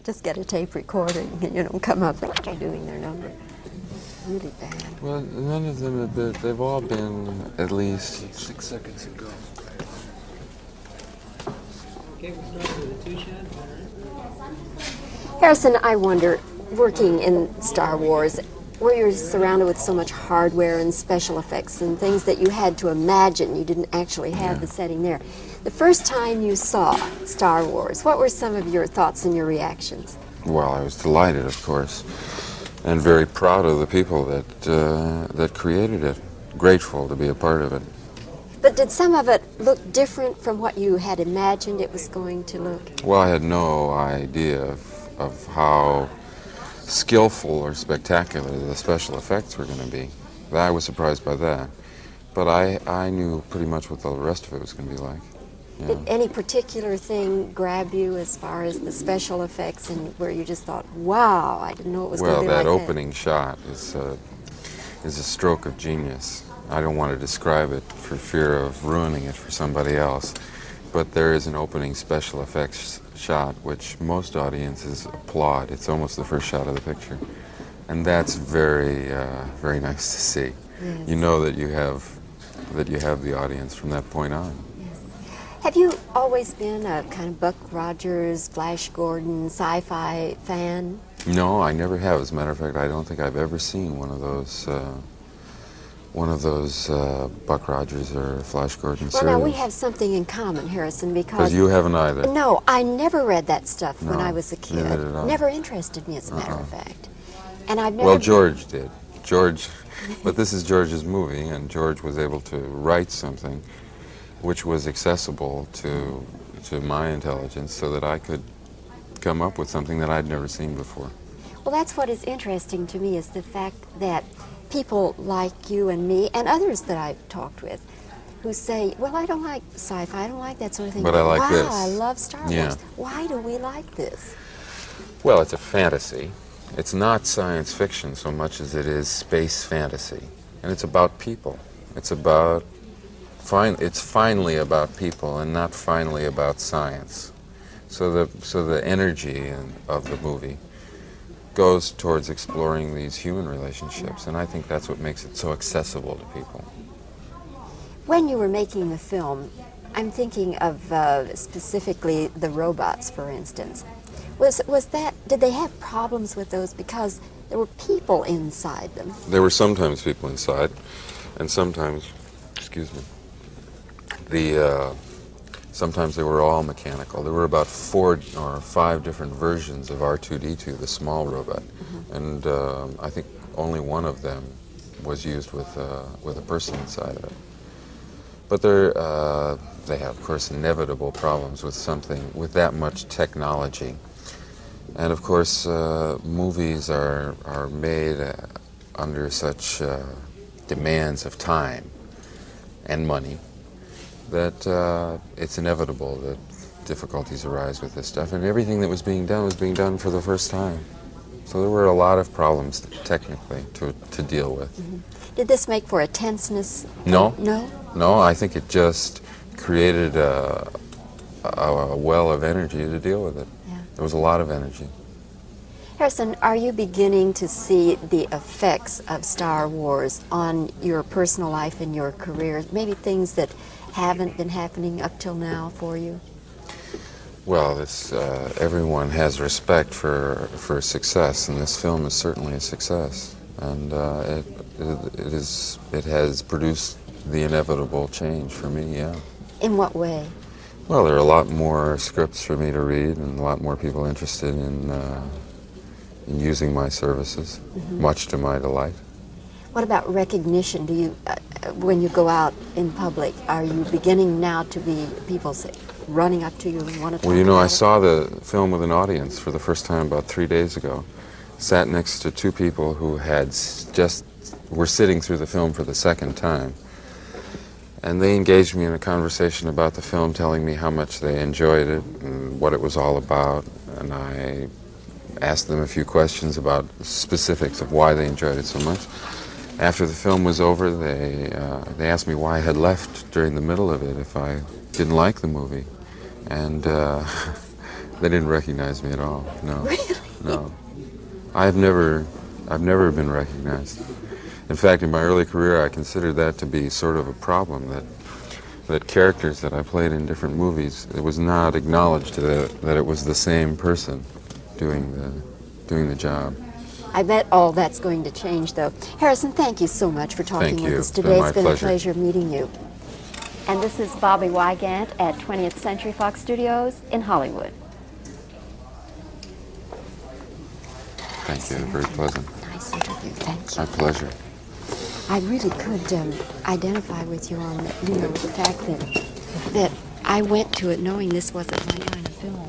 Just get a tape recording and, you know, come up doing their number. Really bad. Well, none of them have been, they've all been at least 6 seconds ago. Okay, we'll start with a two-shot. Harrison, I wonder, working in Star Wars, where you're surrounded with so much hardware and special effects and things that you had to imagine, you didn't actually have the setting there. The first time you saw Star Wars, what were some of your thoughts and your reactions? Well, I was delighted, of course, and very proud of the people that created it. Grateful to be a part of it. But did some of it look different from what you had imagined it was going to look? Well, I had no idea of how skillful or spectacular the special effects were going to be. I was surprised by that. But I knew pretty much what the rest of it was going to be like. Yeah. Did any particular thing grab you as far as the special effects and where you just thought, wow, I didn't know it was going to be like that? Well, that opening shot is a stroke of genius. I don't want to describe it for fear of ruining it for somebody else, but there is an opening special effects shot which most audiences applaud. It's almost the first shot of the picture, and that's very, very nice to see. Yes. You know that you have the audience from that point on. Yes. Have you always been a kind of Buck Rogers, Flash Gordon, sci-fi fan? No, I never have. As a matter of fact, I don't think I've ever seen one of those Buck Rogers or Flash Gordon series. Well, now we have something in common, Harrison, because you haven't either. No, I never read that stuff when I was a kid. Neither did I. Never interested me, as a matter of fact. And I've never. Well, George did. George, but this is George's movie, and George was able to write something which was accessible to my intelligence, so that I could come up with something that I'd never seen before. Well, that's what is interesting to me, is the fact that people like you and me and others that I've talked with who say, well, I don't like sci-fi, I don't like that sort of thing. But I like wow, this. I love Star Wars. Yeah. Why do we like this? Well, it's a fantasy. It's not science fiction so much as it is space fantasy. And it's about people. It's about, it's finally about people and not finally about science. So the energy of the movie goes towards exploring these human relationships, and I think that's what makes it so accessible to people. When you were making the film, I'm thinking of specifically the robots, for instance. Did they have problems with those because there were people inside them? There were sometimes people inside, and sometimes, excuse me, sometimes they were all mechanical. There were about 4 or 5 different versions of R2-D2, the small robot, and I think only one of them was used with a person inside of it. But they have, of course, inevitable problems with that much technology. And of course, movies are made under such demands of time and money that it's inevitable that difficulties arise with this stuff. And everything that was being done for the first time. So there were a lot of problems technically to deal with. Did this make for a tenseness? No. No? No, I think it just created a well of energy to deal with it. Yeah. There was a lot of energy. Harrison, are you beginning to see the effects of Star Wars on your personal life and your career? Maybe things that haven't been happening up till now for you? Well, everyone has respect for success, and this film is certainly a success. And it has produced the inevitable change for me, yeah. In what way? Well, there are a lot more scripts for me to read, and a lot more people interested in using my services, much to my delight. What about recognition? Do you, when you go out in public, are you beginning now to be people running up to you and want to talk about it? Well, you know, I saw the film with an audience for the first time about 3 days ago. Sat next to 2 people who were sitting through the film for the second time. And they engaged me in a conversation about the film, telling me how much they enjoyed it and what it was all about. And I asked them a few questions about specifics of why they enjoyed it so much. After the film was over, they asked me why I had left during the middle of it if I didn't like the movie. And They didn't recognize me at all. No. Really? No. I've never been recognized. In fact, in my early career, I considered that to be sort of a problem, that characters that I played in different movies, it was not acknowledged that it was the same person doing the job. I bet all that's going to change, though. Harrison, thank you so much for talking Thank with you. us It's been today. my It's been pleasure. a pleasure meeting you. And this is Bobbie Wygant at 20th Century Fox Studios in Hollywood. Thank you. Very pleasant. Nice interview. Thank you. My pleasure. I really could identify with you on the, the fact that I went to it knowing this wasn't my kind of film.